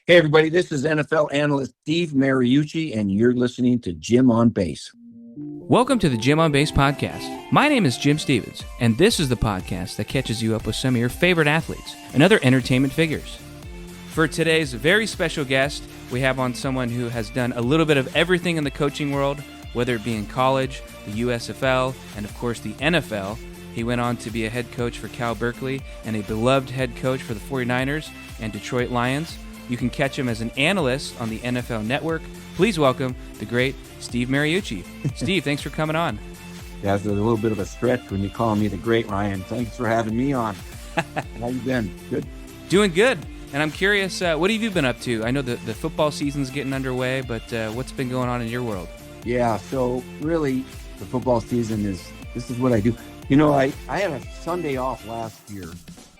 Hey, everybody, this is NFL analyst Steve Mariucci, and you're listening to Jim on Base. Welcome to the Jim on Base podcast. My name is Jim Stevens, and this is the podcast that catches you up with some of your favorite athletes and other entertainment figures. For today's very special guest, we have on someone who has done a little bit of everything in the coaching world, whether it be in college, the USFL, and of course the NFL. He went on to be a head coach for Cal Berkeley and a beloved head coach for the 49ers and Detroit Lions. You can catch him as an analyst on the NFL Network. Please welcome the great Steve Mariucci. Steve, thanks for coming on. Yeah, it's a little bit of a stretch when you call me the great Ryan. Thanks for having me on. How you been? Good? Doing good. And I'm curious, what have you been up to? I know the football season's getting underway, but what's been going on in your world? Yeah, so really the football season this is what I do. You know, I had a Sunday off last year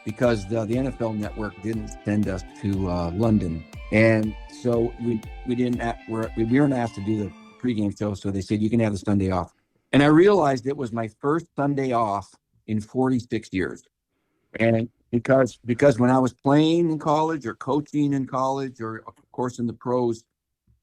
because the NFL Network didn't send us to London. And so we weren't asked to do the pregame show, so they said, you can have the Sunday off. And I realized it was my first Sunday off in 46 years. And because when I was playing in college or coaching in college or, of course, in the pros,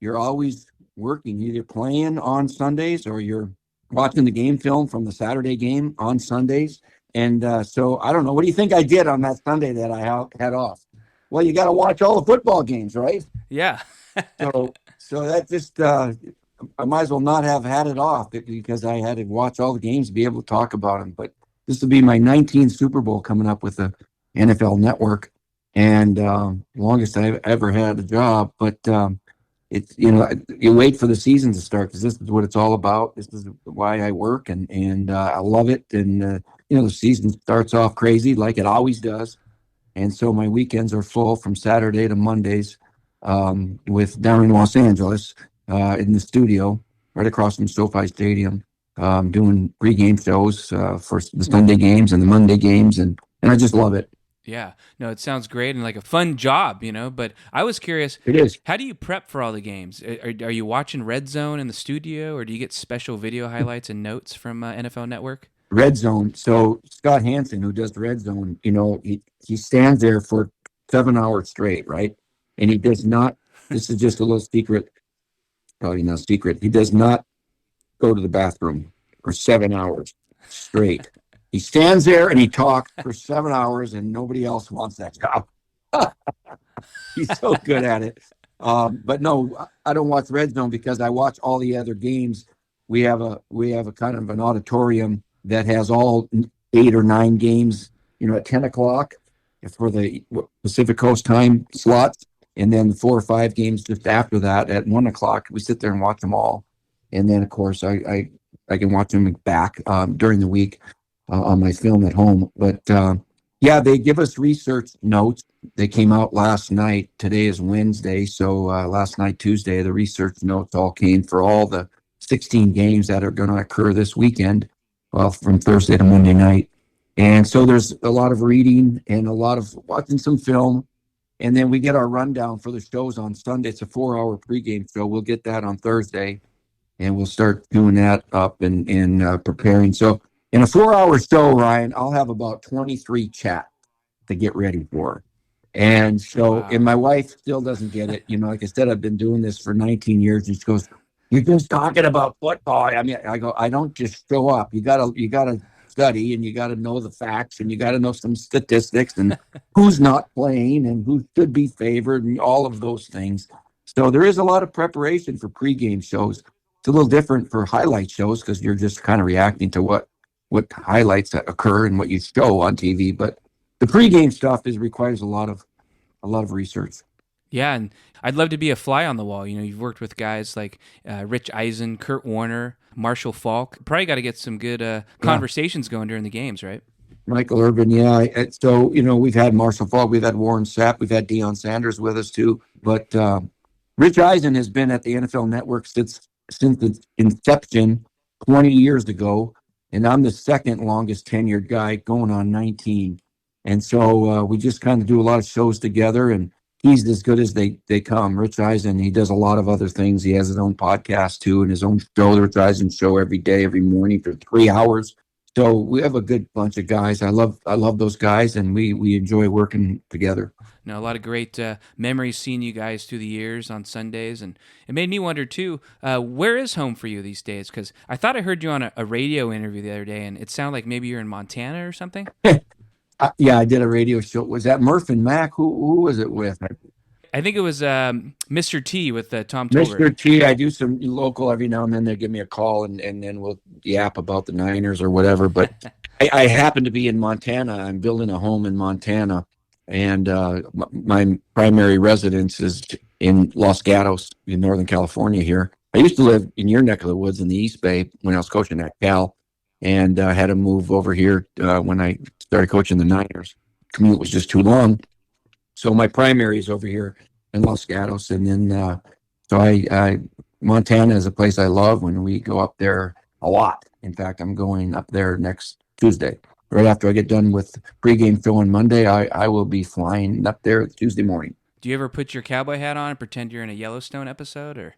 you're always working, either playing on Sundays or you're watching the game film from the Saturday game on Sundays. And so I don't know. What do you think I did on that Sunday that I had off? Well, you got to watch all the football games, right? Yeah. so that just I might as well not have had it off because I had to watch all the games to be able to talk about them. But this will be my 19th Super Bowl coming up with the NFL Network, and longest I've ever had a job. But it's, you wait for the season to start because this is what it's all about. This is why I work, and I love it. And the season starts off crazy like it always does. And so my weekends are full from Saturday to Mondays with down in Los Angeles in the studio right across from SoFi Stadium doing pregame shows for the Sunday games and the Monday games. And I just love it. Yeah. No, it sounds great and like a fun job, but I was curious. It is. How do you prep for all the games? Are you watching Red Zone in the studio, or do you get special video highlights and notes from NFL Network? Red Zone. So Scott Hansen, who does Red Zone, he stands there for 7 hours straight, right? And he does not, this is just a little secret, probably not secret, he does not go to the bathroom for 7 hours straight. He stands there and he talks for 7 hours and nobody else wants that job. He's so good at it. But no, I don't watch Red Zone because I watch all the other games. We have a kind of an auditorium that has all 8 or 9 games, at 10 o'clock for the Pacific Coast time slots. And then 4 or 5 games just after that at 1 o'clock. We sit there and watch them all. And then, of course, I can watch them back during the week on my film at home. But, they give us research notes. They came out last night. Today is Wednesday. So last night, Tuesday, the research notes all came for all the 16 games that are going to occur this weekend. Well, from Thursday to Monday night. And so there's a lot of reading and a lot of watching some film. And then we get our rundown for the shows on Sunday. It's a 4-hour pregame show. We'll get that on Thursday. And we'll start doing that up and preparing. So in a 4-hour show, Ryan, I'll have about 23 chats to get ready for. And so, wow. And my wife still doesn't get it. Like I said, I've been doing this for 19 years. And she goes, "You're just talking about football." I mean, I go, I don't just show up. You gotta study, and you gotta know the facts, and you gotta know some statistics, and who's not playing, and who should be favored, and all of those things. So there is a lot of preparation for pregame shows. It's a little different for highlight shows because you're just kind of reacting to what highlights that occur and what you show on TV. But the pregame stuff requires a lot of research. Yeah, and I'd love to be a fly on the wall. You've worked with guys like Rich Eisen, Kurt Warner, Marshall Faulk. Probably got to get some good conversations going during the games, right? Michael Irvin, yeah. So, we've had Marshall Faulk, we've had Warren Sapp, we've had Deion Sanders with us too. But Rich Eisen has been at the NFL Network since its inception 20 years ago, and I'm the second longest tenured guy, going on 19. And so we just kind of do a lot of shows together, and he's as good as they come. Rich Eisen, he does a lot of other things. He has his own podcast too, and his own show, the Rich Eisen Show, every day, every morning for 3 hours. So we have a good bunch of guys. I love those guys, and we enjoy working together. A lot of great memories seeing you guys through the years on Sundays, and it made me wonder too. Where is home for you these days? Because I thought I heard you on a radio interview the other day, and it sounded like maybe you're in Montana or something. Yeah, I did a radio show. Was that Murph and Mac? Who was it with? I think it was Mr. T with Tom Tolbert. Mr. T. I do some local every now and then. They give me a call and then we'll yap about the Niners or whatever. But I happen to be in Montana. I'm building a home in Montana, and my primary residence is in Los Gatos in Northern California here. I used to live in your neck of the woods in the East Bay when I was coaching at Cal, and had to move over here when I started coaching the Niners. Commute was just too long. So my primary is over here in Los Gatos, and then I Montana is a place I love. When we go up there a lot. In fact, I'm going up there next Tuesday. Right after I get done with pregame show on Monday, I will be flying up there Tuesday morning. Do you ever put your cowboy hat on and pretend you're in a Yellowstone episode, or?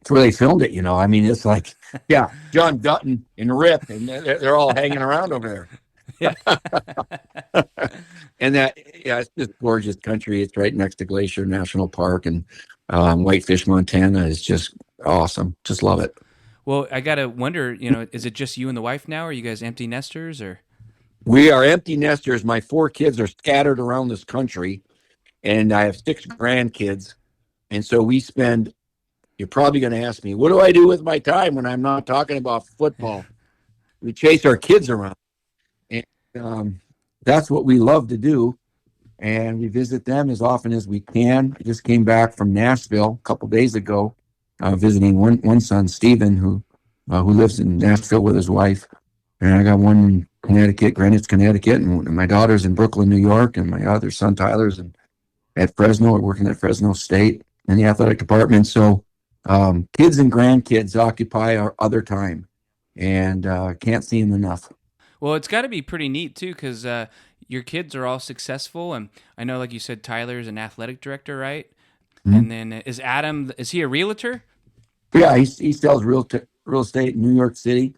It's where they filmed it, I mean, it's like, yeah, John Dutton and Rip, and they're all hanging around over there. Yeah. And it's just gorgeous country. It's right next to Glacier National Park, and Whitefish, Montana is just awesome. Just love it. Well, I gotta wonder, is it just you and the wife now? Or are you guys empty nesters, or? We are empty nesters. My 4 kids are scattered around this country, and I have 6 grandkids. And so we spend, you're probably going to ask me, what do I do with my time when I'm not talking about football? We chase our kids around. And that's what we love to do. And we visit them as often as we can. I just came back from Nashville a couple days ago, visiting one son, Stephen, who lives in Nashville with his wife. And I got one in Connecticut, Greenwich, Connecticut, and my daughter's in Brooklyn, New York, and my other son, Tyler's at Fresno, working at Fresno State in the athletic department. So kids and grandkids occupy our other time, and can't see them enough. Well, it's got to be pretty neat, too, because your kids are all successful. And I know, like you said, Tyler's an athletic director, right? Mm-hmm. And then is Adam, is he a realtor? Yeah, he sells real estate in New York City.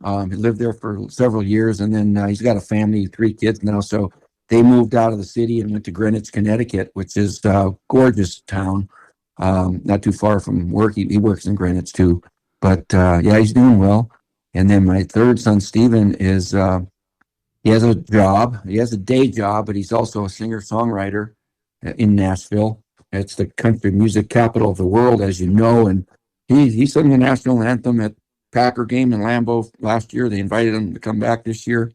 He lived there for several years, and then he's got a family, 3 kids now. So they moved out of the city and went to Greenwich, Connecticut, which is a gorgeous town, not too far from work. He works in Greenwich too. But yeah, he's doing well. And then my third son, Stephen, he has a job. He has a day job, but he's also a singer-songwriter in Nashville. It's the country music capital of the world, as you know. And he sang the national anthem at Packer game in Lambeau last year. They invited him to come back this year.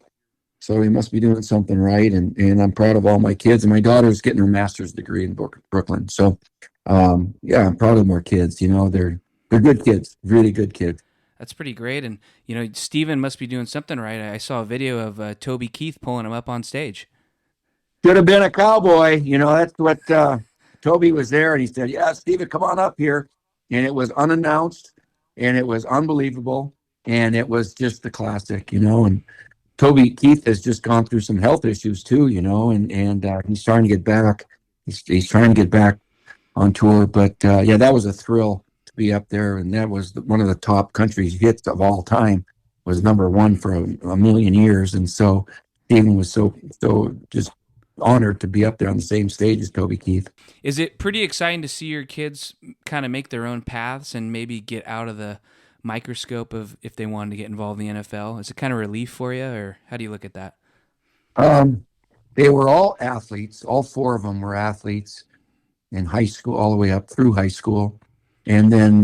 So he must be doing something right. And I'm proud of all my kids. And my daughter's getting her master's degree in Brooklyn. So, yeah, I'm proud of more kids. They're good kids, really good kids. That's pretty great. And, Steven must be doing something right. I saw a video of Toby Keith pulling him up on stage. Should have been a cowboy. That's what Toby was there. And he said, yeah, Steven, come on up here. And it was unannounced. And it was unbelievable. And it was just the classic, and Toby Keith has just gone through some health issues too, and he's trying to get back. He's trying to get back on tour. But yeah, that was a thrill to be up there. And that was one of the top country hits of all time. Was #1 for a million years. And so Stephen was so just honored to be up there on the same stage as Toby Keith. Is it pretty exciting to see your kids kind of make their own paths and maybe get out of the microscope of if they wanted to get involved in the NFL? Is it kind of relief for you, or how do you look at that? They were all athletes. All 4 of them were athletes in high school, all the way up through high school. And then,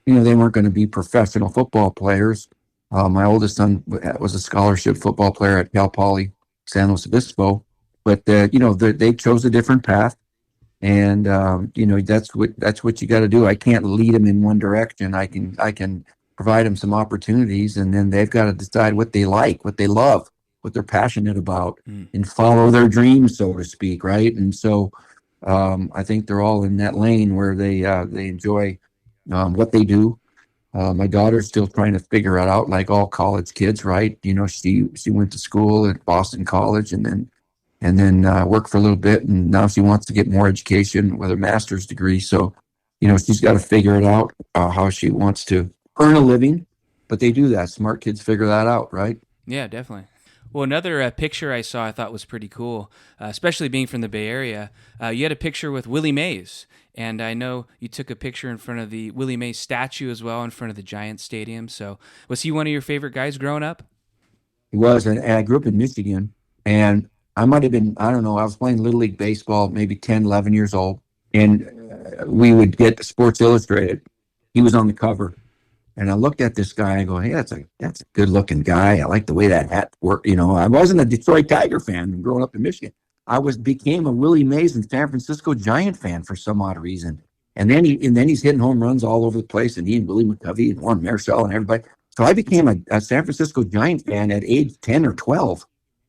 they weren't going to be professional football players. My oldest son was a scholarship football player at Cal Poly San Luis Obispo. But they chose a different path, and that's what you got to do. I can't lead them in one direction. I can provide them some opportunities, and then they've got to decide what they like, what they love, what they're passionate about, and follow their dreams, so to speak, right? And so I think they're all in that lane where they enjoy what they do. My daughter's still trying to figure it out, like all college kids, right? She went to school at Boston College, and then worked for a little bit, and now she wants to get more education with a master's degree. So, she's got to figure it out, how she wants to earn a living, but they do that. Smart kids figure that out, right? Yeah, definitely. Well, another picture I saw I thought was pretty cool, especially being from the Bay Area. You had a picture with Willie Mays, and I know you took a picture in front of the Willie Mays statue as well, in front of the Giants Stadium. So, was he one of your favorite guys growing up? He was, and I grew up in Michigan, and I might have been, I don't know, I was playing Little League Baseball, maybe 10, 11 years old, and we would get Sports Illustrated. He was on the cover, and I looked at this guy and I go, hey, that's a good looking guy. I like the way that hat worked. I wasn't a Detroit Tiger fan growing up in Michigan. Became a Willie Mays and San Francisco Giant fan for some odd reason. And then he's hitting home runs all over the place, and he and Willie McCovey and Warren Marshall and everybody. So I became a San Francisco Giant fan at age 10 or 12.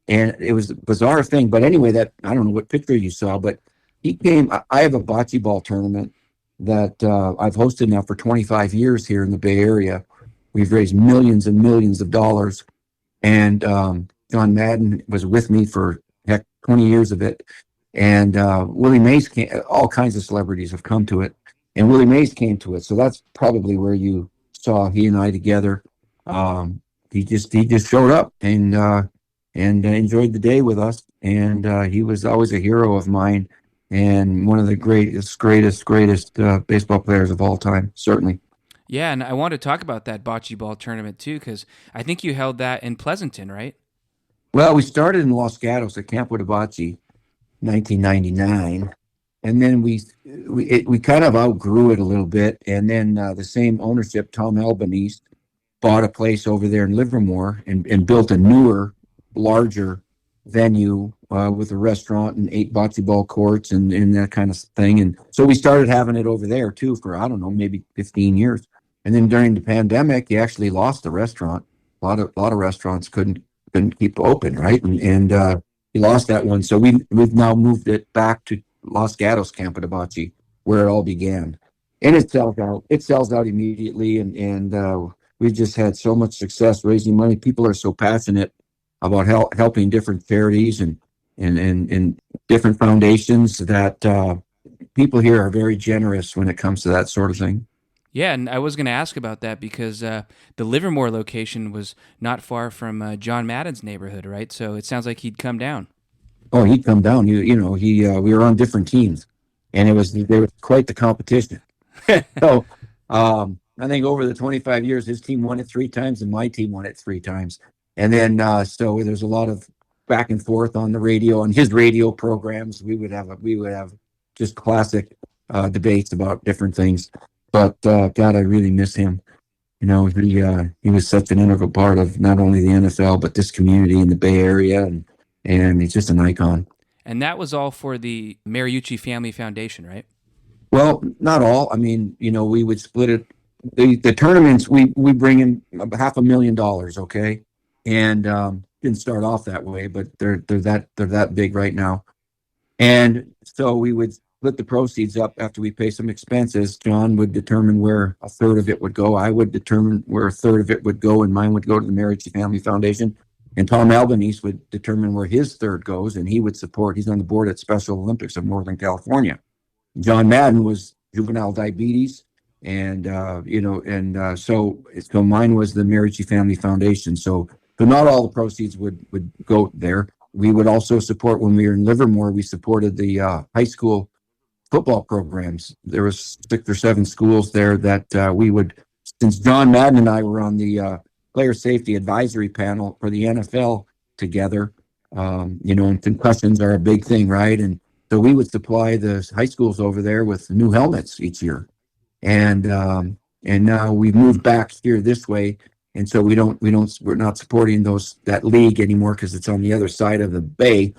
And it was a bizarre thing. But anyway, I don't know what picture you saw, but he came. I have a bocce ball tournament that I've hosted now for 25 years here in the Bay Area. We've raised millions and millions of dollars. And John Madden was with me for 20 years of it. And Willie Mays came, all kinds of celebrities have come to it. And Willie Mays came to it. So that's probably where you saw he and I together. He just showed up and enjoyed the day with us. And he was always a hero of mine and one of the greatest baseball players of all time, certainly. Yeah, and I want to talk about that bocce ball tournament too, because I think you held that in Pleasanton, right? Well, we started in Los Gatos at Campo de Bocce, 1999, and then we kind of outgrew it a little bit. And then the same ownership, Tom Albanese, bought a place over there in Livermore and built a newer, larger venue with a restaurant and 8 bocce ball courts and that kind of thing. And so we started having it over there too for, I don't know, maybe 15 years. And then during the pandemic, he actually lost the restaurant. A lot of restaurants couldn't keep open, right? And he lost that one. So we've now moved it back to Los Gatos Campo de Bocce, where it all began. And it sells out. It sells out immediately. And we've just had so much success raising money. People are so passionate about helping different charities and different foundations that people here are very generous when it comes to that sort of thing. Yeah, and I was going to ask about that because the Livermore location was not far from John Madden's neighborhood, right? So it sounds like he'd come down. Oh, he'd come down. We were on different teams, and there was quite the competition. So I think over the 25 years, his team won it 3 times, and my team won it 3 times. And then so there's a lot of back and forth on the radio, on his radio programs. We would have just classic debates about different things. But God, I really miss him. He was such an integral part of not only the NFL but this community in the Bay Area, and he's just an icon. And that was all for the Mariucci Family Foundation, right? Well, not all. I mean, we would split it. The tournaments we bring in $500,000, okay, and didn't start off that way, but they're that big right now, and so we would split the proceeds up after we pay some expenses. John would determine where a third of it would go. I would determine where a third of it would go, and mine would go to the Mariucci Family Foundation. And Tom Albanese would determine where his third goes, and he would support. He's on the board at Special Olympics of Northern California. John Madden was juvenile diabetes, and so mine was the Mariucci Family Foundation. So not all the proceeds would go there. We would also support, when we were in Livermore, we supported the high school football programs. There was 6 or 7 schools there that we would, since John Madden and I were on the player safety advisory panel for the NFL together, and concussions are a big thing, right? And so we would supply the high schools over there with new helmets each year. And now we've moved back here this way. And so we're not supporting that league anymore because it's on the other side of the bay.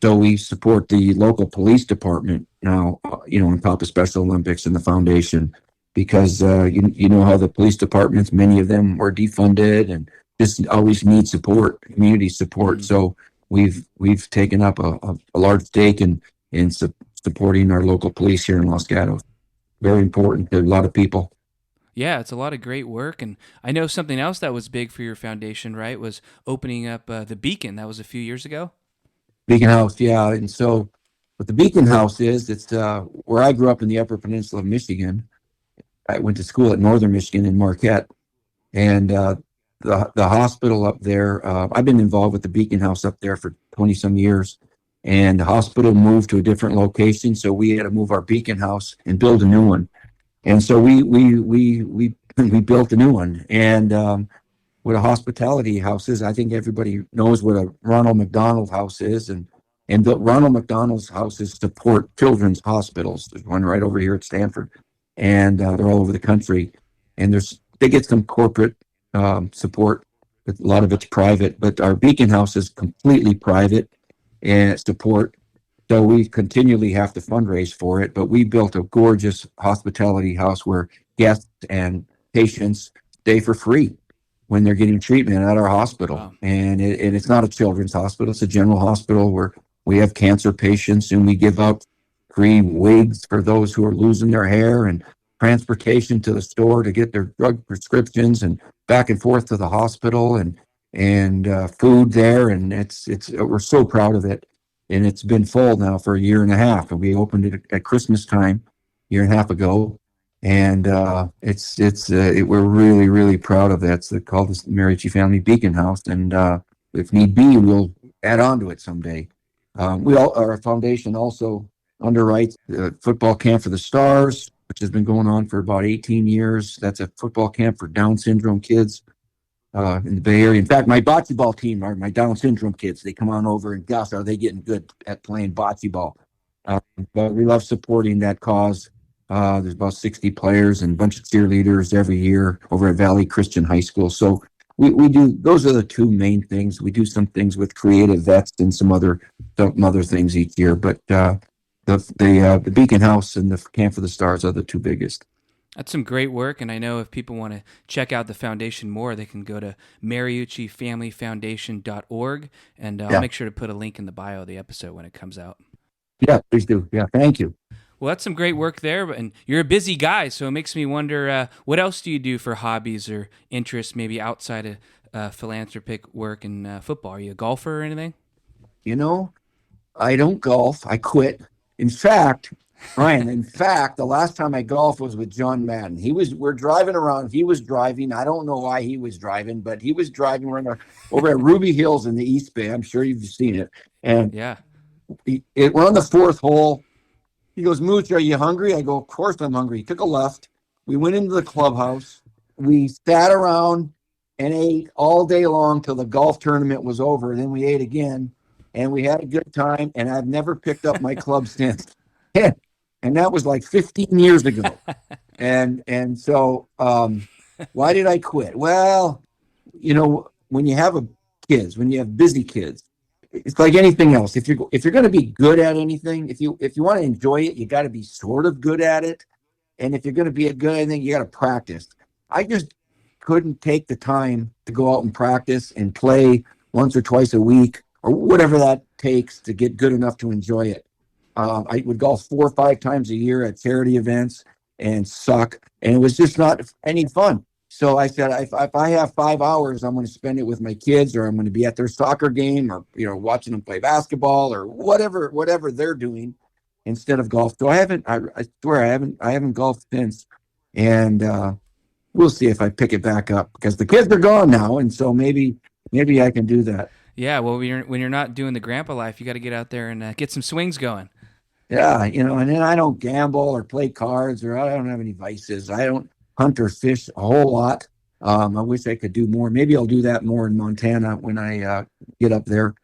So we support the local police department now, on top of Special Olympics and the foundation, because you know how the police departments, many of them were defunded and just always need support, community support. Mm-hmm. So we've taken up a large stake in supporting our local police here in Los Gatos. Very important to a lot of people. Yeah, it's a lot of great work. And I know something else that was big for your foundation, right, was opening up the Beacon. That was a few years ago. Beacon House, yeah. And so what the Beacon House is, it's where I grew up in the Upper Peninsula of Michigan. I went to school at Northern Michigan in Marquette. And the hospital up there. I've been involved with the Beacon House up there for 20 some years, and the hospital moved to a different location, so we had to move our Beacon House and build a new one. And so we built a new one. And what a hospitality house is, I think everybody knows what a Ronald McDonald House is, and the Ronald McDonald's houses support children's hospitals. There's one right over here at Stanford, and they're all over the country. And they get some corporate support, but a lot of it's private. But our Beacon House is completely private and support. So we continually have to fundraise for it. But we built a gorgeous hospitality house where guests and patients stay for free when they're getting treatment at our hospital. Wow. And it's not a children's hospital. It's a general hospital where we have cancer patients, and we give out free wigs for those who are losing their hair, and transportation to the store to get their drug prescriptions, and back and forth to the hospital, and food there. And we're so proud of it. And it's been full now for a year and a half. And we opened it at Christmas time, a year and a half ago. And we're really, really proud of that. It's called the Mariucci Family Beacon House. And if need be, we'll add on to it someday. Our foundation also underwrites the football camp for the Stars, which has been going on for about 18 years. That's a football camp for Down syndrome kids in the Bay Area. In fact, my bocce ball team are my Down syndrome kids. They come on over, and gosh, are they getting good at playing bocce ball. But we love supporting that cause. There's about 60 players and a bunch of cheerleaders every year over at Valley Christian High School. So we do, those are the two main things. We do some things with creative vets and some other things each year. But the Beacon House and the Camp for the Stars are the two biggest. That's some great work, and I know if people want to check out the foundation more, they can go to mariuccifamilyfoundation.org, and I'll make sure to put a link in the bio of the episode when it comes out. Yeah, please do. Yeah, thank you. Well, that's some great work there, and you're a busy guy, so it makes me wonder, what else do you do for hobbies or interests, maybe outside of philanthropic work and football? Are you a golfer or anything? I don't golf. I quit. In fact, Ryan, the last time I golfed was with John Madden. We're driving around. He was driving. I don't know why he was driving, but he was driving. We're over at Ruby Hills in the East Bay. I'm sure you've seen it. And yeah, we're on the fourth hole. He goes, "Mooch, are you hungry?" I go, "Of course I'm hungry." He took a left. We went into the clubhouse. We sat around and ate all day long till the golf tournament was over. And then we ate again, and we had a good time. And I've never picked up my club since. And that was like 15 years ago. And so why did I quit? Well, when you have when you have busy kids, it's like anything else. If you're going to be good at anything, if you want to enjoy it, you got to be sort of good at it. And if you're going to be good at anything, you got to practice. I just couldn't take the time to go out and practice and play once or twice a week or whatever that takes to get good enough to enjoy it. I would golf 4 or 5 times a year at charity events and suck. And it was just not any fun. So I said, if I have 5 hours, I'm going to spend it with my kids, or I'm going to be at their soccer game, or watching them play basketball, or whatever they're doing instead of golf. So I swear I haven't golfed since. And we'll see if I pick it back up, because the kids are gone now, and so maybe I can do that. Yeah, well, when you're not doing the grandpa life, you got to get out there and get some swings going. Yeah, and then I don't gamble or play cards, or I don't have any vices. I don't hunt or fish a whole lot. I wish I could do more. Maybe I'll do that more in Montana when I get up there.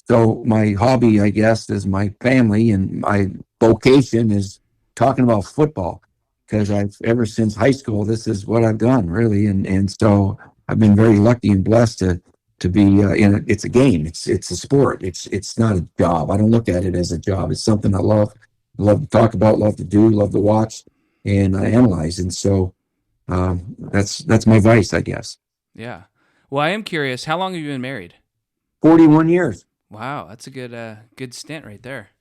So my hobby, I guess, is my family, and my vocation is talking about football, because ever since high school, this is what I've done, really. And so I've been very lucky and blessed to be in it. It's a game. It's a sport. It's not a job. I don't look at it as a job. It's something I love to talk about, love to do, love to watch and analyze. And so that's my vice, I guess. Yeah. Well, I am curious, how long have you been married? 41 years. Wow, that's a good stint right there.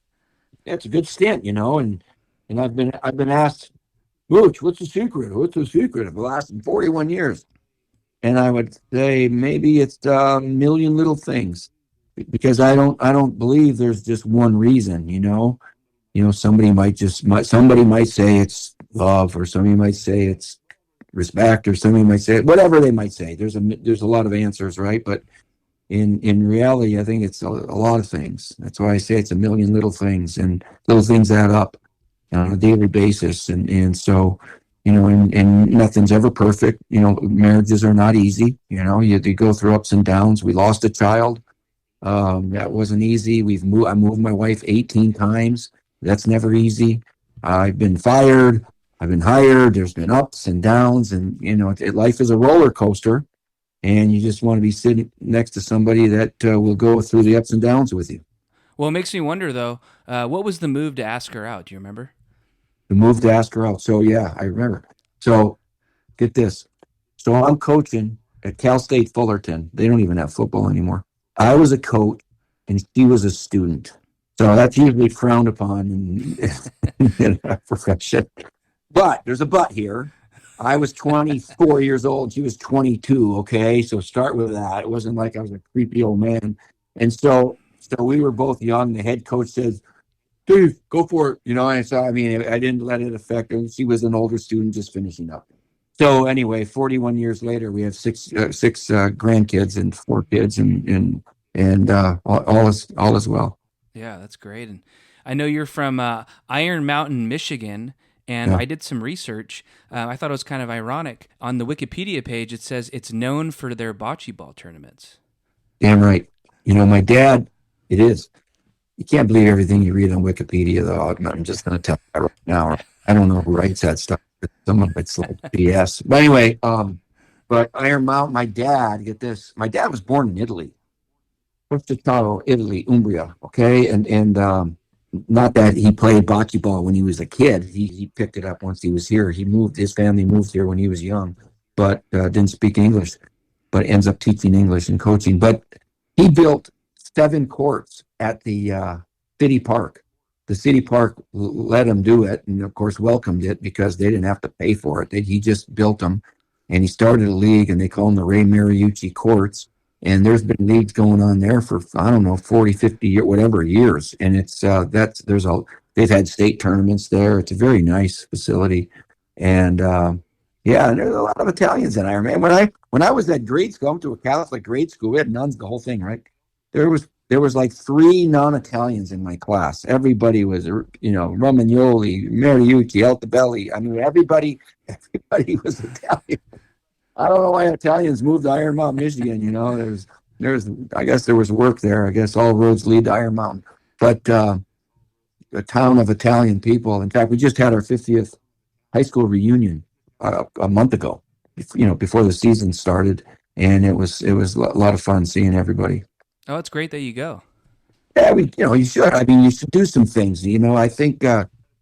Yeah, it's a good stint, and I've been asked, "Mooch, what's the secret? What's the secret of lasting 41 years?" And I would say maybe it's a million little things, because I don't believe there's just one reason. Somebody might say it's love, or somebody might say it's respect, or somebody might say whatever they might say. There's a lot of answers, right? But in reality, I think it's a lot of things. That's why I say it's a million little things, and little things add up on a daily basis. And so, and nothing's ever perfect. Marriages are not easy. You go through ups and downs. We lost a child. That wasn't easy. I moved my wife 18 times. That's never easy. I've been fired. I've been hired. There's been ups and downs, and life is a roller coaster. And you just want to be sitting next to somebody that will go through the ups and downs with you. Well, it makes me wonder though, what was the move to ask her out? Do you remember? The move to ask her out. So yeah, I remember. So get this. So I'm coaching at Cal State Fullerton. They don't even have football anymore. I was a coach and she was a student. So that's usually frowned upon in our profession. But there's a but here. I was 24 years old. She was 22. Okay. So start with that. It wasn't like I was a creepy old man. And so we were both young. The head coach says, "Dude, go for it." And so, I mean, I didn't let it affect her. She was an older student just finishing up. So anyway, 41 years later, we have six grandkids and four kids, and all is well. Yeah, that's great. And I know you're from Iron Mountain, Michigan, and Yeah, I did some research. I thought it was kind of ironic. On the Wikipedia page, it says it's known for their bocce ball tournaments. damn right. My dad, it is. You can't believe everything you read on Wikipedia, though. I'm just going to tell you right now. I don't know who writes that stuff. But some of it's like BS. But anyway, but Iron Mountain, my dad, get this. My dad was born in Italy, Chicago, Italy, Umbria. Okay, and not that he played bocce ball when he was a kid. He picked it up once he was here. His family moved here when he was young, but didn't speak English. But ends up teaching English and coaching. But he built 7 courts at the city park. The city park let him do it, and of course welcomed it because they didn't have to pay for it. He just built them, and he started a league, and they call them the Ray Mariucci courts. And there's been leagues going on there for, I don't know, 40, 50 years, whatever years. And they've had state tournaments there. It's a very nice facility. And yeah, and there's a lot of Italians in Iron Man. When I was at grade school, I went to a Catholic grade school. We had nuns, the whole thing, right? There was like 3 non-Italians in my class. Everybody was, Romagnoli, Mariucci, Altobelli. I mean, everybody was Italian. I don't know why Italians moved to Iron Mountain, Michigan. I guess there was work there. I guess all roads lead to Iron Mountain. But a town of Italian people. In fact, we just had our 50th high school reunion a month ago, before the season started, and it was a lot of fun seeing everybody. Oh, it's great that you go. Yeah, you should. I mean, you should do some things. I think,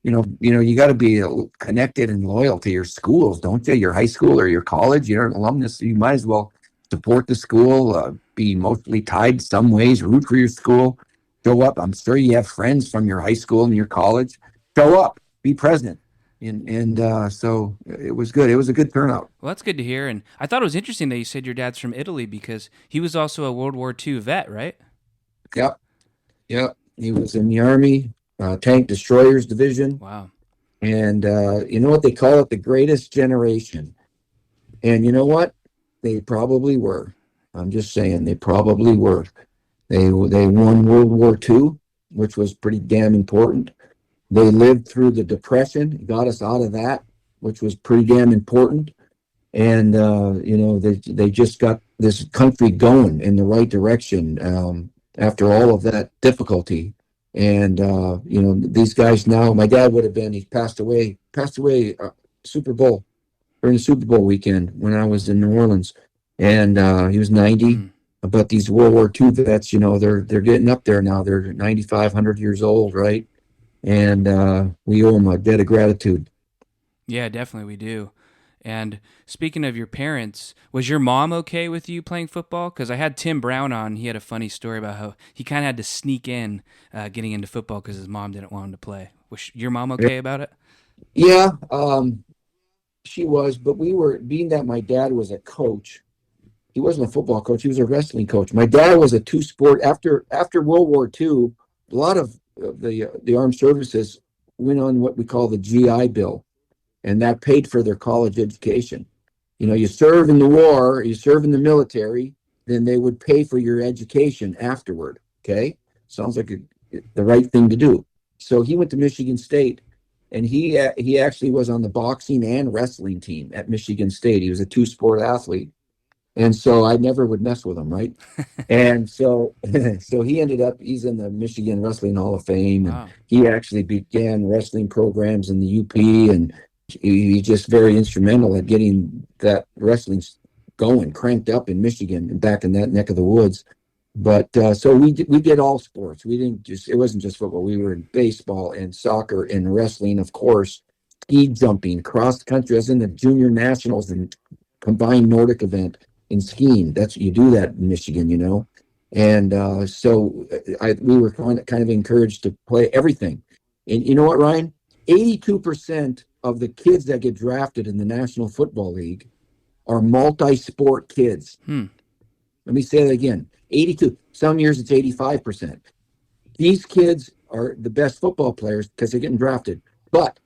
you got to be connected and loyal to your schools, don't you? Your high school or your college. You're an alumnus. You might as well support the school, be emotionally tied some ways, root for your school, show up. I'm sure you have friends from your high school and your college. Show up, be present. And so it was good. It was a good turnout. Well, that's good to hear. And I thought it was interesting that you said your dad's from Italy because he was also a World War II vet, right? Yep. Yep. He was in the Army, Tank Destroyers Division. Wow. And you know what they call it? The greatest generation. And you know what? They probably were. I'm just saying, they probably were. They won World War II, which was pretty damn important. They lived through the Depression, got us out of that, which was pretty damn important. And they just got this country going in the right direction after all of that difficulty. And these guys now, my dad he passed away Super Bowl, during the Super Bowl weekend when I was in New Orleans, and he was 90. Mm. But these World War II vets, they're getting up there now. They're 95, 100 years old, right? And we owe them a debt of gratitude. Yeah, definitely we do. And speaking of your parents, was your mom okay with you playing football? Because I had Tim Brown on. He had a funny story about how he kind of had to sneak in getting into football because his mom didn't want him to play. Was your mom okay about it? Yeah, she was, but being that my dad was a coach. He wasn't a football coach. He was a wrestling coach. My dad was a two-sport. After World War II, a lot of the armed services went on what we call the GI Bill, and that paid for their college education. You serve in the war, you serve in the military, then they would pay for your education afterward. Okay, sounds like the right thing to do. So he went to Michigan State, and he actually was on the boxing and wrestling team at Michigan State. He was a two-sport athlete, and so I never would mess with him, right? And so, so he's in the Michigan Wrestling Hall of Fame, and Wow. he actually began wrestling programs in the UP, and he's just very instrumental at getting that wrestling going, cranked up in Michigan and back in that neck of the woods. But so we did all sports. We didn't just it wasn't just football. We were in baseball and soccer and wrestling, of course, ski jumping, cross country. I was in the junior nationals and combined Nordic event in skiing. That's you do that in Michigan. And so we were kind of encouraged to play everything. And you know what, Ryan? 82% of the kids that get drafted in the National Football League are multi-sport kids. Hmm. Let me say that again. 82. Some years it's 85%. These kids are the best football players because they're getting drafted. But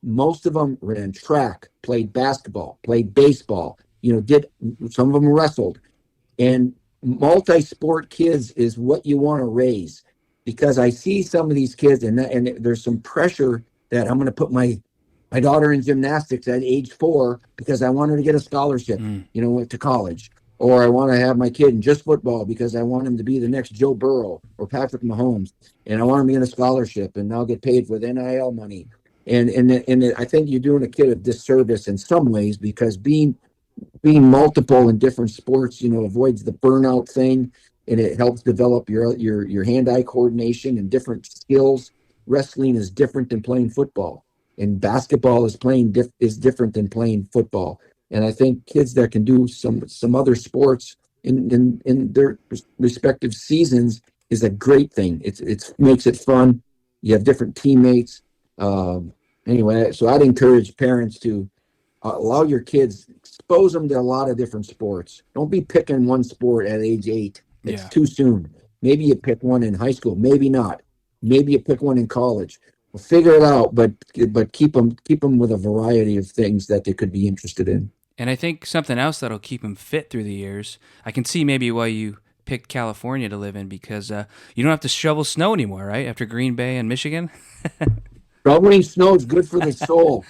most of them ran track, played basketball, played baseball, did some of them wrestled. And multi-sport kids is what you want to raise, because I see some of these kids and there's some pressure that I'm going to put my daughter in gymnastics at age 4 because I want her to get a scholarship, to college. Or I want to have my kid in just football because I want him to be the next Joe Burrow or Patrick Mahomes, and I want him to get a scholarship and now get paid with NIL money. And I think you're doing a kid a disservice in some ways, because being multiple in different sports, avoids the burnout thing, and it helps develop your hand-eye coordination and different skills. Wrestling is different than playing football, and basketball is different than playing football. And I think kids that can do some other sports in their respective seasons is a great thing. It makes it fun. You have different teammates. Anyway, so I'd encourage parents to allow your kids, expose them to a lot of different sports. Don't be picking one sport at age 8. It's too soon. Maybe you pick one in high school, maybe not. Maybe you pick one in college. We'll figure it out, but keep them with a variety of things that they could be interested in. And I think something else that'll keep him fit through the years, I can see maybe why you picked California to live in, because you don't have to shovel snow anymore, right? After Green Bay and Michigan. Shoveling snow is good for the soul.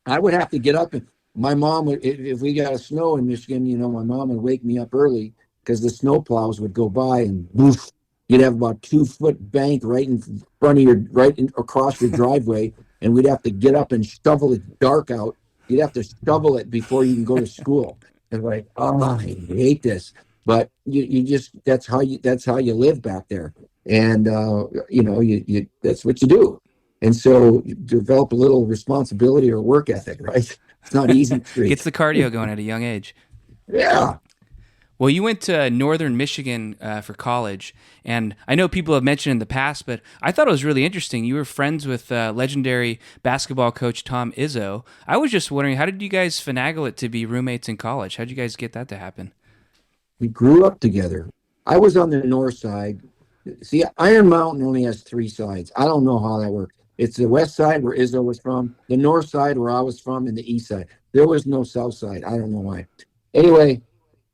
I would have to get up, and my mom would, if we got a snow in Michigan, my mom would wake me up early because the snow plows would go by, and woof, you'd have about 2-foot bank right in front of across your driveway, and we'd have to get up and shovel it dark out. You'd have to shovel it before you can go to school. And like, oh, I hate this. But you just that's how you live back there, and you that's what you do. And so you develop a little responsibility or work ethic, right? It's not easy. Gets the cardio going at a young age. Yeah. Well, you went to Northern Michigan for college, and I know people have mentioned in the past, but I thought it was really interesting. You were friends with legendary basketball coach Tom Izzo. I was just wondering, how did you guys finagle it to be roommates in college? How did you guys get that to happen? We grew up together. I was on the north side. See, Iron Mountain only has 3 sides. I don't know how that works. It's the west side where Izzo was from, the north side where I was from, and the east side. There was no south side. I don't know why. Anyway,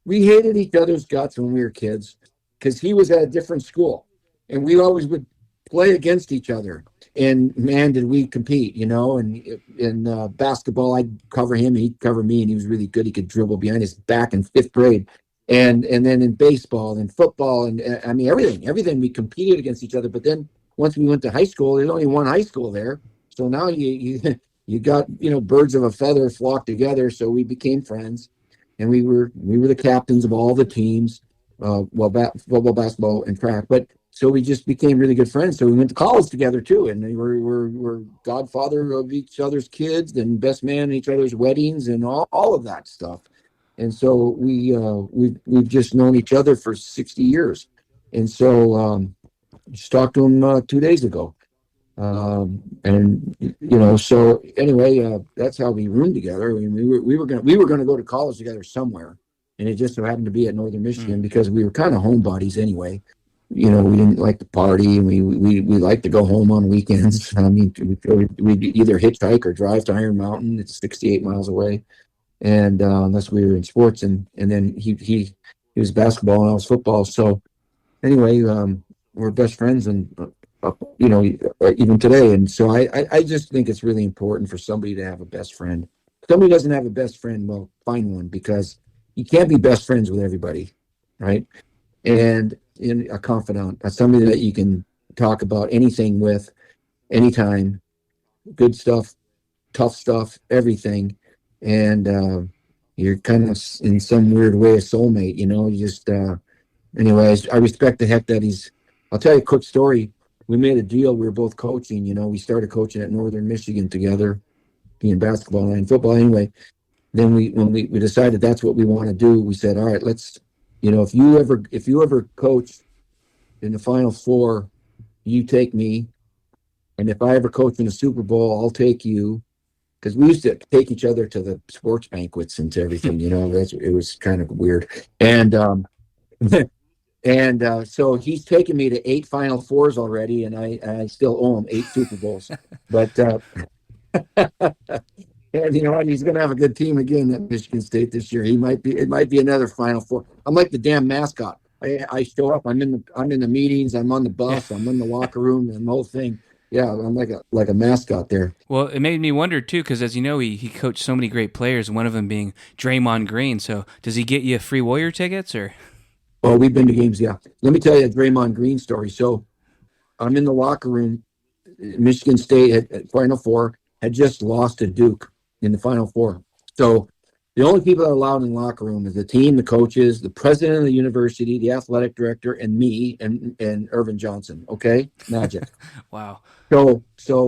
we hated each other's guts when we were kids because he was at a different school, and we always would play against each other. And man, did we compete, And in basketball, I'd cover him, he'd cover me, and he was really good. He could dribble behind his back in 5th grade. And then in baseball and football and I mean everything we competed against each other. But then once we went to high school, there's only one high school there, so now you got birds of a feather flock together. So we became friends, and we were the captains of all the teams, football, basketball, and track. But so we just became really good friends. So we went to college together too, and we're godfather of each other's kids and best man at each other's weddings and all of that stuff. And so we've just known each other for 60 years. And so just talked to him 2 days ago. So anyway, that's how we roomed together. I mean, we were going to go to college together somewhere, and it just so happened to be at Northern Michigan because we were kind of home buddies anyway. We didn't like to party, and we liked to go home on weekends. I mean, we'd either hitchhike or drive to Iron Mountain. It's 68 miles away. and unless we were in sports, and then he was basketball and I was football. So anyway, we're best friends, and even today. And so I just think it's really important for somebody to have a best friend. If somebody doesn't have a best friend, well, find one, because you can't be best friends with everybody, right? And in a confidant, somebody that you can talk about anything with, anytime, good stuff, tough stuff, everything. And you're kind of in some weird way a soulmate, you just anyways, I respect the heck that he's. I'll tell you a quick story. We made a deal. We were both coaching. We started coaching at Northern Michigan together, being basketball and football. Anyway, then when we decided that's what we want to do, we said, all right, let's, if you ever coach in the Final Four, you take me, and if I ever coach in the Super Bowl, I'll take you. Because we used to take each other to the sports banquets and to everything. It was kind of weird. And And so he's taken me to 8 Final Fours already, and I still owe him 8 Super Bowls. But and you know what? He's going to have a good team again at Michigan State this year. It might be another Final Four. I'm like the damn mascot. I show up. I'm in the meetings. I'm on the Yeah. bus. I'm in the locker room, and the whole thing. Yeah, I'm like a mascot there. Well, it made me wonder too, because as you know, he coached so many great players, one of them being Draymond Green. So does he get you free Warrior tickets or? Oh, we've been to games. Yeah, let me tell you a Draymond Green story. So I'm in the locker room. Michigan State at Final Four had just lost to Duke in the Final Four. So the only people that are allowed in the locker room is the team, the coaches, the president of the university, the athletic director, and me and Irvin Johnson. Okay, magic. Wow. So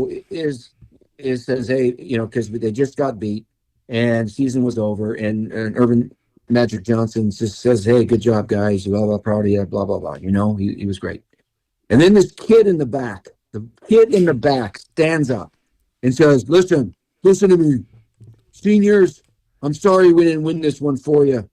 it says, hey, because they just got beat and season was over, and Irvin Magic Johnson just says, hey, good job, guys. Blah blah, proud of you. Blah blah blah. He was great. And then this kid in the back, stands up and says, listen to me, seniors. I'm sorry we didn't win this one for you.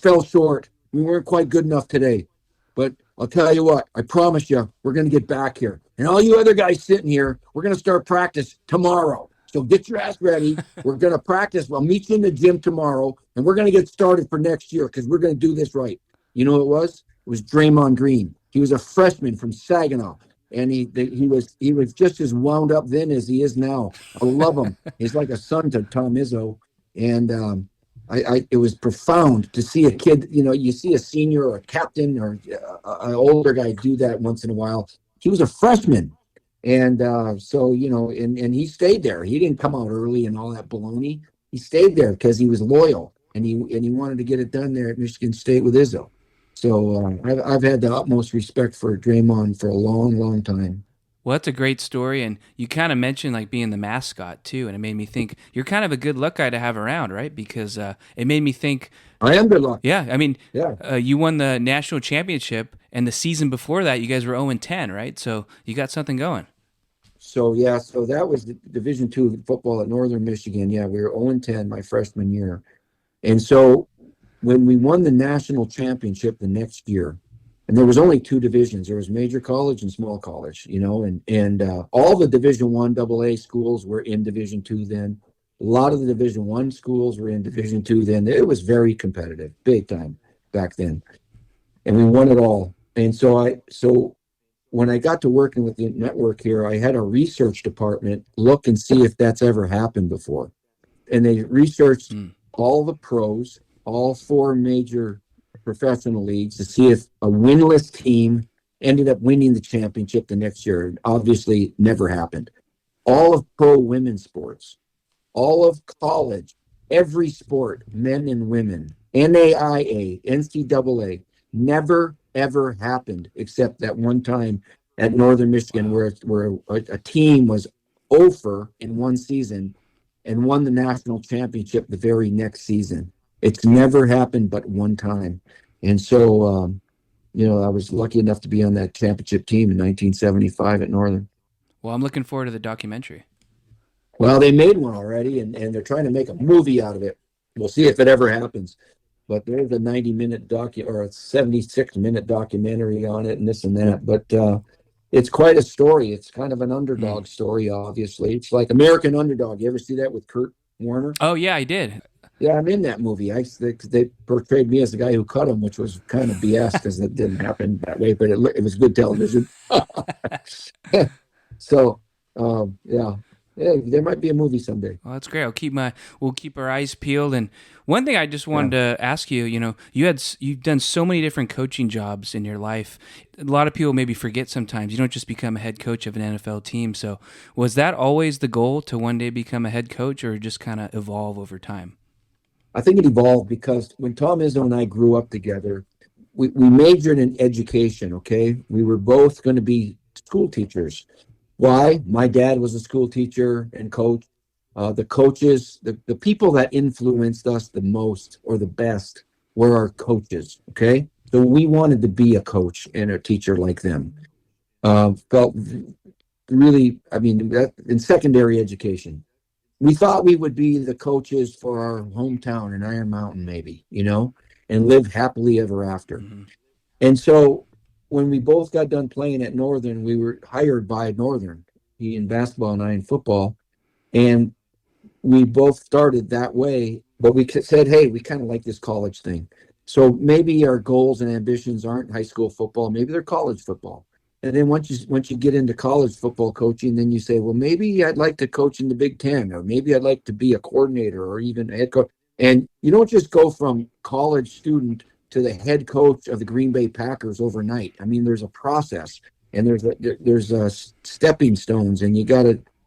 Fell short. We weren't quite good enough today. But I'll tell you what, I promise you, we're going to get back here. And all you other guys sitting here, we're going to start practice tomorrow. So get your ass ready. We're going to practice. I'll meet you in the gym tomorrow, and we're going to get started for next year because we're going to do this right. You know what it was? It was Draymond Green. He was a freshman from Saginaw, and he was just as wound up then as he is now. I love him. He's like a son to Tom Izzo, and it was profound to see a kid. You see a senior or a captain or an older guy do that once in a while. He was a freshman, and so and he stayed there. He didn't come out early and all that baloney. He stayed there because he was loyal, and he wanted to get it done there at Michigan State with Izzo. So I've had the utmost respect for Draymond for a long, long time. Well, that's a great story, and you kind of mentioned like being the mascot too, and it made me think you're kind of a good luck guy to have around, right? Because it made me think. I am good luck. Yeah, I mean, Yeah. you won the national championship, and the season before that, you guys were 0-10, right? So you got something going. So yeah, so that was the Division II football at Northern Michigan. Yeah, we were 0-10 my freshman year, and so when we won the national championship the next year, and there was only two divisions. There was major college and small college, and all the Division I AA schools were in Division II then. A lot of the Division I schools were in Division II then. It was very competitive, big time back then, and we won it all. And so when I got to working with the network here, I had a research department look and see if that's ever happened before, and they researched all the pros, all four major professional leagues to see if a winless team ended up winning the championship the next year. It obviously never happened. All of pro women's sports, all of college, every sport, men and women, NAIA, NCAA, never ever happened except that one time at Northern Michigan where a team was over in one season and won the national championship the very next season. It's never happened but one time. And so, I was lucky enough to be on that championship team in 1975 at Northern. Well, I'm looking forward to the documentary. Well, they made one already, and they're trying to make a movie out of it. We'll see if it ever happens. But there's a 90-minute or a 76-minute documentary on it and this and that. But it's quite a story. It's kind of an underdog story, obviously. It's like American Underdog. You ever see that with Kurt Warner? Oh yeah, I did. Yeah, I'm in that movie. They portrayed me as the guy who cut him, which was kind of BS because it didn't happen that way, but it was good television. So, yeah, yeah, there might be a movie someday. Well, that's great. We'll keep our eyes peeled. And one thing I just Yeah. wanted to ask you, you've done so many different coaching jobs in your life. A lot of people maybe forget sometimes you don't just become a head coach of an NFL team. So was that always the goal to one day become a head coach, or just kind of evolve over time? I think it evolved because when Tom Izzo and I grew up together, we majored in education, okay? We were both going to be school teachers. Why? My dad was a school teacher and coach. The coaches, the people that influenced us the most or the best were our coaches, okay? So we wanted to be a coach and a teacher like them. Felt really, I mean, that, in secondary education, we thought we would be the coaches for our hometown in Iron Mountain, maybe, and live happily ever after. Hmm. And so when we both got done playing at Northern, we were hired by Northern, he in basketball and I in football. And we both started that way, but we said, hey, we kind of like this college thing. So maybe our goals and ambitions aren't high school football, maybe they're college football. And then once you get into college football coaching, then you say, well, maybe I'd like to coach in the Big Ten, or maybe I'd like to be a coordinator or even a head coach. And you don't just go from college student to the head coach of the Green Bay Packers overnight. I mean, there's a process, and there's stepping stones, and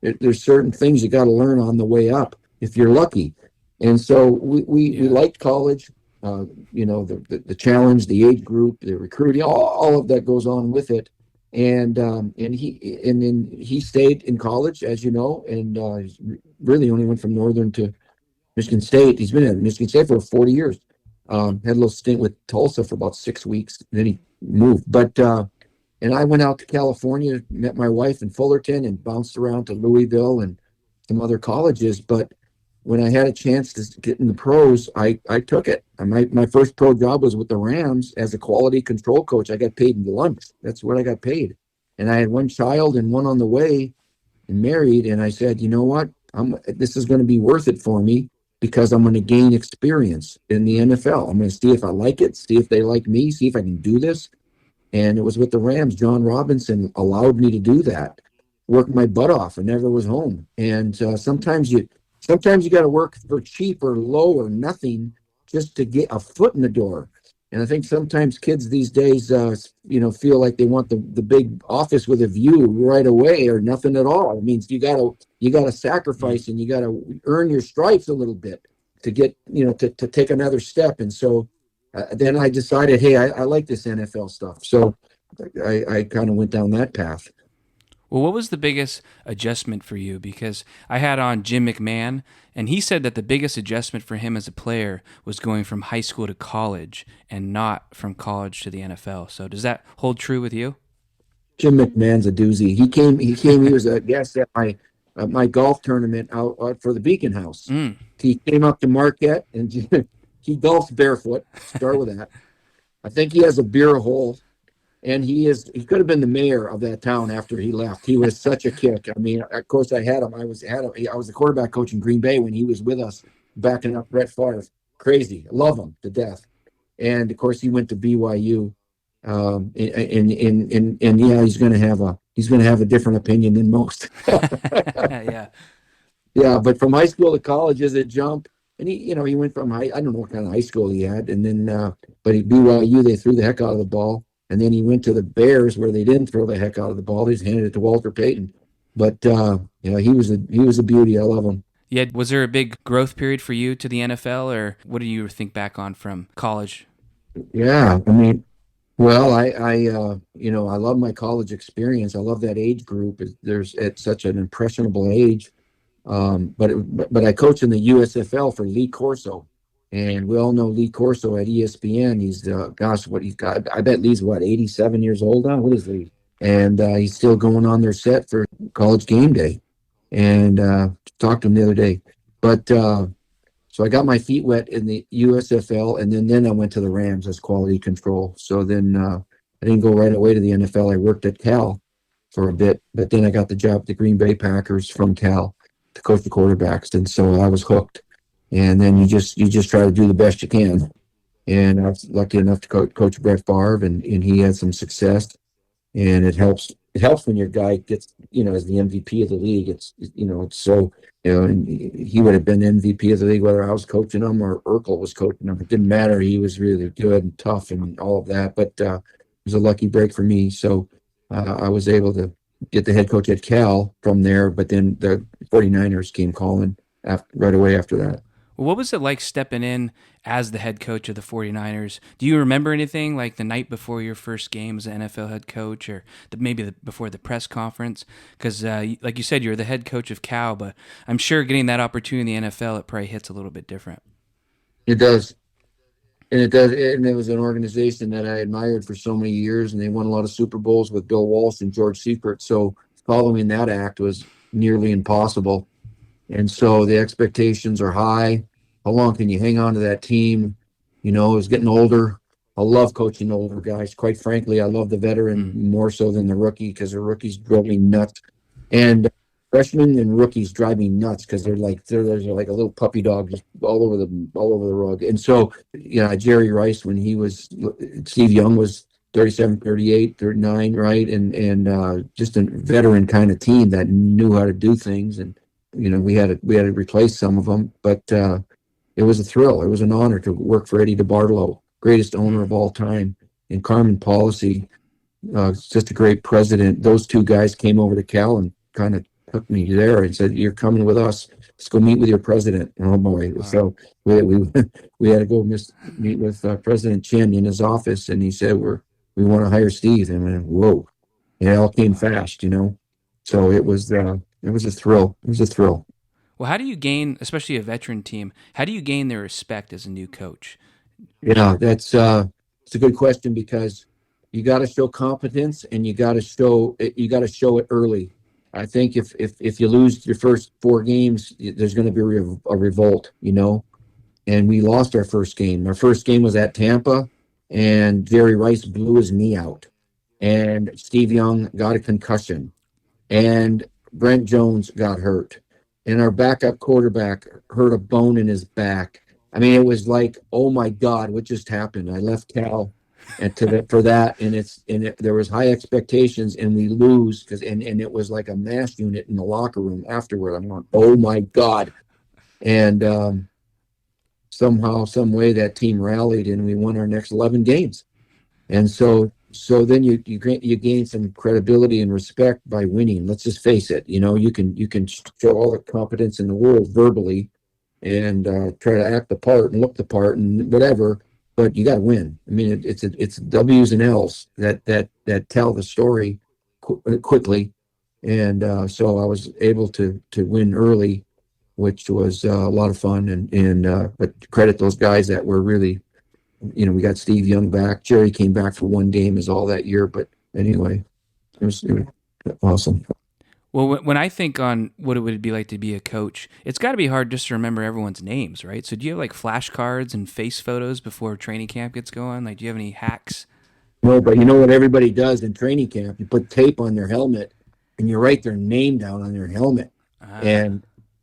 there's certain things you got to learn on the way up if you're lucky. And so we Yeah. liked college, the challenge, the age group, the recruiting, all of that goes on with it. And then he stayed in college, as you know, and he's really only went from Northern to Michigan State. He's been at Michigan State for 40 years. Had a little stint with Tulsa for about 6 weeks, then he moved. And I went out to California, met my wife in Fullerton, and bounced around to Louisville and some other colleges. But when I had a chance to get in the pros, I took it. My first pro job was with the Rams as a quality control coach. I got paid in lunch. That's what I got paid. And I had one child and one on the way and married. And I said, you know what? This is going to be worth it for me because I'm going to gain experience in the NFL. I'm going to see if I like it, see if they like me, see if I can do this. And it was with the Rams. John Robinson allowed me to do that. Worked my butt off and never was home. And sometimes you got to work for cheap or low or nothing just to get a foot in the door. And I think sometimes kids these days, feel like they want the big office with a view right away or nothing at all. It means you gotta sacrifice and you gotta earn your stripes a little bit to get to take another step. And so then I decided, hey, I like this NFL stuff. So I kind of went down that path. Well, what was the biggest adjustment for you? Because I had on Jim McMahon, and he said that the biggest adjustment for him as a player was going from high school to college and not from college to the NFL. So does that hold true with you? Jim McMahon's a doozy. He was a guest at my golf tournament out for the Beacon House. Mm. He came up to Marquette and he golfs barefoot. Start with that. I think he has a beer hole, and he could have been the mayor of that town after he left. He was such a kick. I mean, of course, I had him. I was the quarterback coach in Green Bay when he was with us, backing up Brett Favre. Crazy, love him to death. And of course, he went to BYU. And yeah, he's going to have a different opinion than most. Yeah. Yeah, but from high school to college is a jump. And he went from I don't know what kind of high school he had, and then but at BYU they threw the heck out of the ball, and then he went to the Bears where they didn't throw the heck out of the ball. They just handed it to Walter Payton. But he was a beauty. I love him. Yeah. Was there a big growth period for you to the NFL, or what do you think back on from college? Yeah, I mean, well, I love my college experience. I love that age group. There's at such an impressionable age. But I coach in the USFL for Lee Corso, and we all know Lee Corso at ESPN. He's what he's got. I bet Lee's 87 years old now. What is Lee? And he's still going on their set for College Game Day. And talked to him the other day. But so I got my feet wet in the USFL, and then I went to the Rams as quality control. So then I didn't go right away to the NFL. I worked at Cal for a bit, but then I got the job at the Green Bay Packers from Cal to coach the quarterbacks, and so I was hooked. and then you just try to do the best you can. And I was lucky enough to coach Brett Favre, and he had some success. And it helps when your guy gets, as the MVP of the league. It's so, and he would have been MVP of the league whether I was coaching him or Urkel was coaching him. It didn't matter. He was really good and tough and all of that. But it was a lucky break for me. So I was able to get the head coach at Cal from there. But then the 49ers came calling right away after that. Well, what was it like stepping in as the head coach of the 49ers? Do you remember anything like the night before your first game as an NFL head coach, or before the press conference? Because, like you said, you're the head coach of Cal, but I'm sure getting that opportunity in the NFL, it probably hits a little bit different. It does. And it does. And it was an organization that I admired for so many years, and they won a lot of Super Bowls with Bill Walsh and George Seifert. So following that act was nearly impossible. And so the expectations are high. How long can you hang on to that team? It's getting older. I love coaching older guys. Quite frankly, I love the veteran Mm. more so than the rookie because the rookies drove me nuts. And freshmen and rookies drive me nuts because they're like a little puppy dog just all over the rug. And so, Jerry Rice, when he was Steve Young was 37, 38, 39, right? And just a veteran kind of team that knew how to do things. And we had to replace some of them, but it was a thrill. It was an honor to work for Eddie DeBartolo, greatest owner of all time, and Carmen Policy, just a great president. Those two guys came over to Cal and kind of took me there and said, "You're coming with us. Let's go meet with your president." Oh boy! Wow. So we we had to go meet with President Chin in his office, and he said, "We want to hire Steve." And I went, whoa! And it all came fast. So it was a thrill. It was a thrill. Well, how do you gain, especially a veteran team, how do you gain their respect as a new coach? Yeah, that's it's a good question because you got to show competence and you got to show it early. I think if you lose your first four games, there's going to be a revolt. And we lost our first game. Our first game was at Tampa, and Jerry Rice blew his knee out, and Steve Young got a concussion, and Brent Jones got hurt, and our backup quarterback hurt a bone in his back. I mean, it was like, oh my God, what just happened? I left Cal and for that, there was high expectations, and we lose and it was like a mass unit in the locker room afterward. I'm going, oh my God, and somehow, some way, that team rallied, and we won our next 11 games. And so then you gain some credibility and respect by winning. Let's just face it. You can show all the competence in the world verbally and try to act the part and look the part and whatever, but you got to win. I mean, it's W's and L's that tell the story quickly. And so I was able to win early, which was a lot of fun. And but credit those guys that were really, we got Steve Young back. Jerry came back for one game is all that year. But anyway, it was awesome. Well, when I think on what it would be like to be a coach, it's got to be hard just to remember everyone's names, right? So do you have like flashcards and face photos before training camp gets going? Like, do you have any hacks? No, but you know what everybody does in training camp? You put tape on their helmet and you write their name down on their helmet. Ah,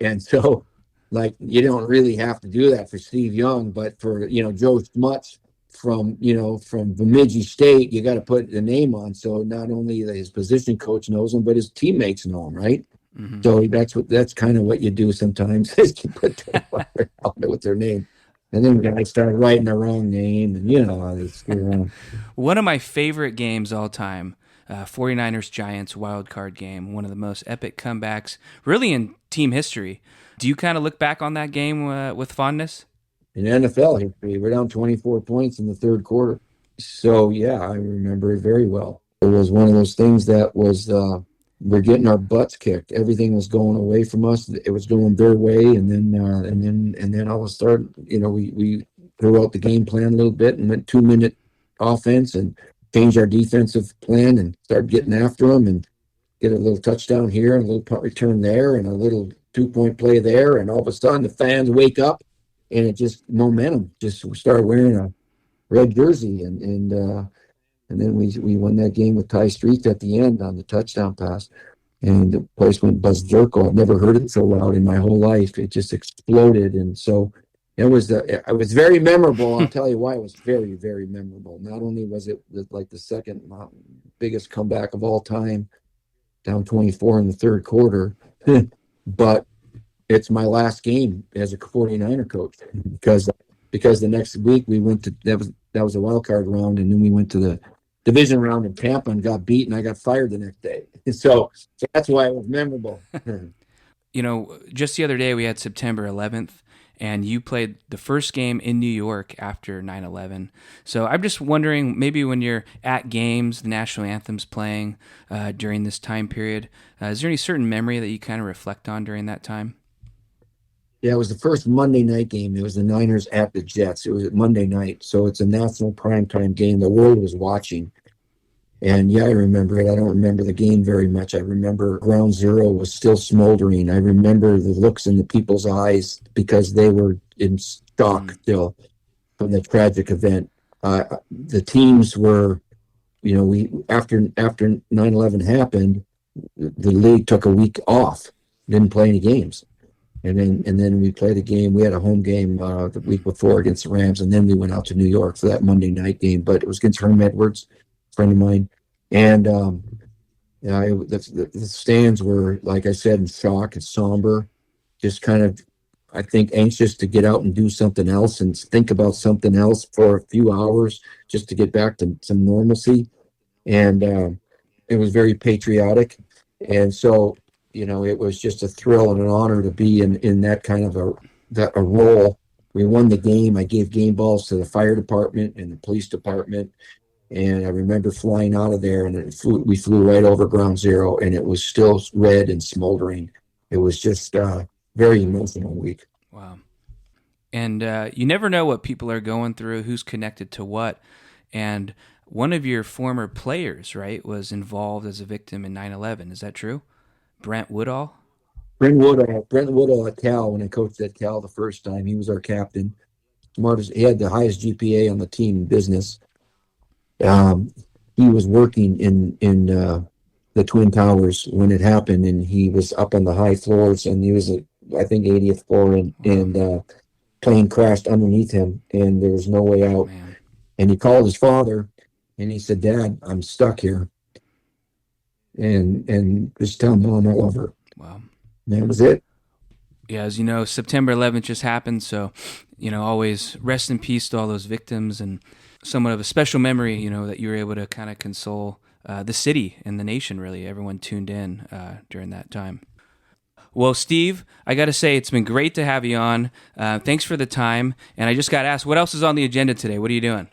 And so, like, you don't really have to do that for Steve Young, but for, Joe Smuts from Bemidji State, you got to put the name on. So not only his position coach knows him, but his teammates know him, right? hmm. So that's kind of what you do sometimes is you put tape on their helmet with their name. And then guys start writing the wrong name, and you know how they screw around. One of my favorite games all time, 49ers Giants wild card game, one of the most epic comebacks really in team history. Do you kind of look back on that game with fondness? In NFL history, we're down 24 points in the third quarter. So yeah, I remember it very well. It was one of those things that was we're getting our butts kicked. Everything was going away from us. It was going their way, and then all of a sudden, we threw out the game plan a little bit and went 2-minute offense and changed our defensive plan and started getting after them and get a little touchdown here and a little punt return there and a little 2-point play there, and all of a sudden the fans wake up and it just momentum. Just we started wearing a red jersey, and then we won that game with Ty Street at the end on the touchdown pass. and the place went berserk. I've never heard it so loud in my whole life. It just exploded. And so it was very memorable. I'll tell you why it was very, very memorable. Not only was it like the second biggest comeback of all time, down 24 in the third quarter, but it's my last game as a 49er coach because the next week we went to that was a wild card round, and then we went to the division round in Tampa and got beat, and I got fired the next day. So that's why it was memorable. Just the other day we had September 11th, and you played the first game in New York after 9/11. So I'm just wondering, maybe when you're at games, the national anthem's playing during this time period, is there any certain memory that you kind of reflect on during that time? Yeah, it was the first Monday night game. It was the Niners at the Jets. It was Monday night, so it's a national primetime game. The world was watching. And yeah, I remember it. I don't remember the game very much. I remember Ground Zero was still smoldering. I remember the looks in the people's eyes because they were in shock still from the tragic event. The teams were, we after 9/11 happened, the league took a week off, didn't play any games. And then we played a game. We had a home game the week before against the Rams, and then we went out to New York for that Monday night game. But it was against Herm Edwards, a friend of mine, and the stands were, like I said, in shock and somber, just kind of, I think, anxious to get out and do something else and think about something else for a few hours just to get back to some normalcy. And it was very patriotic, and so. It was just a thrill and an honor to be in that kind of a role. We won the game. I gave game balls to the fire department and the police department. And I remember flying out of there, and we flew right over Ground Zero, and it was still red and smoldering. It was just a very emotional week. Wow. And you never know what people are going through, who's connected to what. And one of your former players, right, was involved as a victim in 9/11. Is that true? Brent Woodall? Brent Woodall at Cal, when I coached at Cal the first time, he was our captain. He had the highest GPA on the team in business. He was working in the Twin Towers when it happened, and he was up on the high floors, and he was I think 80th floor, and plane crashed underneath him, and there was no way out. Man. And he called his father, and he said, "Dad, I'm stuck here. And just tell Mom I love her." Wow. And that was it. Yeah, as you know, September 11th just happened, so, always rest in peace to all those victims, and somewhat of a special memory, that you were able to kind of console the city and the nation, really. Everyone tuned in during that time. Well, Steve, I got to say, it's been great to have you on. Thanks for the time, and I just got to ask, what else is on the agenda today? What are you doing?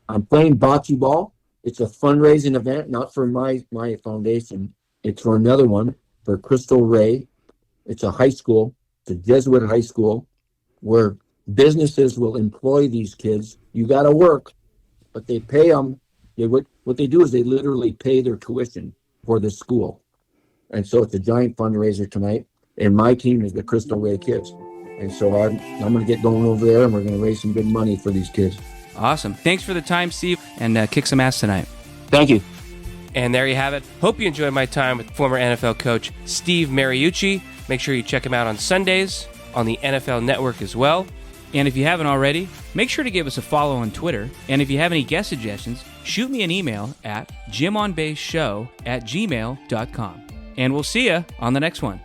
I'm playing bocce ball. It's a fundraising event, not for my foundation. It's for another one, for Crystal Ray. It's a high school, it's a Jesuit high school, where businesses will employ these kids. You got to work, but they pay them. What they do is they literally pay their tuition for the school. And so it's a giant fundraiser tonight. And my team is the Crystal Ray kids. And so I'm going to get going over there, and we're going to raise some good money for these kids. Awesome. Thanks for the time, Steve, and kick some ass tonight. Thank you. And there you have it. Hope you enjoyed my time with former NFL coach Steve Mariucci. Make sure you check him out on Sundays on the NFL Network as well. And if you haven't already, make sure to give us a follow on Twitter. And if you have any guest suggestions, shoot me an email at jimonbaseshow@gmail.com. And we'll see you on the next one.